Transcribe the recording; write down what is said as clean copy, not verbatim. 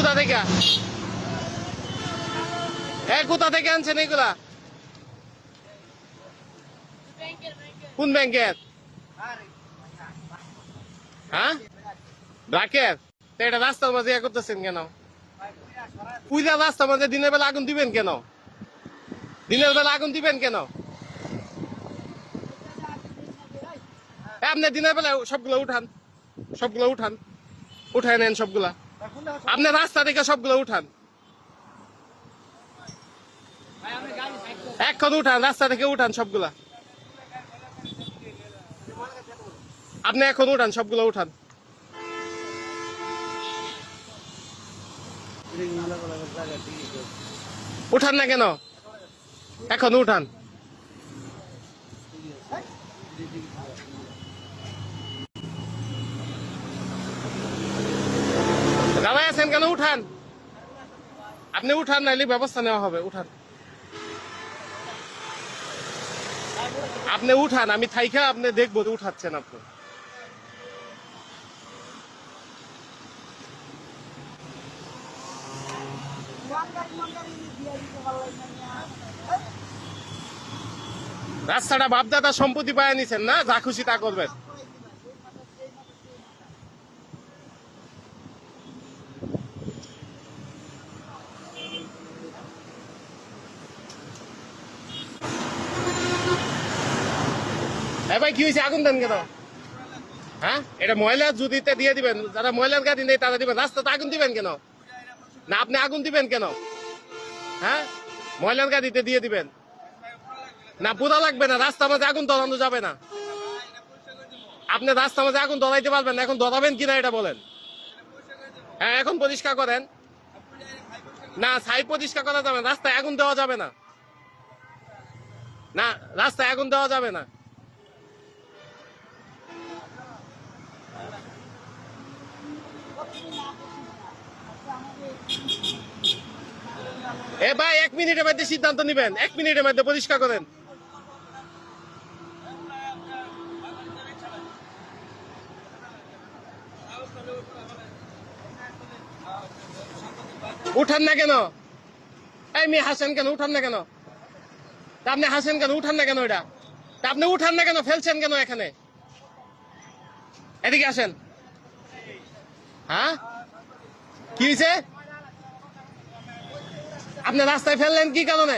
কোথা থেকে কোথা থেকে আনছেন এগুলা? কোন ব্যাংকের? হ্যাঁ, ব্রাকের। এটা রাস্তার মাঝে করতেছেন কেন? পুজা রাস্তার মাঝে দিনের বেলা আগুন দিবেন কেন? দিনের বেলা আগুন দিবেন কেন? আপনি দিনের বেলা সবগুলো উঠান, সবগুলো উঠান, উঠায় নেন সবগুলা। আপনি রাস্তা থেকে সবগুলো উঠান, এখন উঠান, রাস্তা থেকে উঠান সবগুলা। আপনি এখন উঠান, সবগুলো উঠান। উঠান না কেন? এখন উঠান। দাঁড়ায় আছেন কেন? উঠান, আপনি উঠান, নাইলে ব্যবস্থা নেওয়া হবে। উঠান, আপনি উঠান, আমি থাইকা আপনি দেখবো উঠাচ্ছেন আপনি। রাস্তাটা বাপদাদা সম্পত্তি পায় নিছেন না, যা খুশি তা করবেন। ভাই কি হয়েছে? আগুন দেন কেন? হ্যাঁ, এটা ময়লার জুদিতে দিয়ে দিবেন, যারা ময়লার গাড়ি নেই তারা দিবেন। রাস্তাতে আগুন দিবেন কেন? না আপনি আগুন দিবেন কেন? হ্যাঁ, ময়লার গাড়িতে দিয়ে দিবেন। না পুরা লাগবে না, রাস্তার মাঝে আগুন ধরানো যাবে না। আপনি রাস্তার মাঝে আগুন ধরাইতে পারবেন না, এখন ধরাবেন কিনা এটা বলেন। হ্যাঁ, এখন পরিষ্কার করেন। না, সাইড পরিষ্কার করা যাবে না, রাস্তায় আগুন দেওয়া যাবে না। না, রাস্তায় আগুন দেওয়া যাবে না। ভাই 1 মিনিটের মধ্যে সিদ্ধান্ত নিবেন, 1 মিনিটের মধ্যে পরিষ্কার করেন। উঠান না কেন? মেয়ে হাসেন কেন? উঠান না কেন? আপনি হাসেন কেন? উঠান না কেন? এটা আপনি উঠান না কেন? ফেলছেন কেন এখানে? এদিকে আসেন। হ্যাঁ, কি হয়েছে? আপনি রাস্তায় ফেললেন কি কারণে?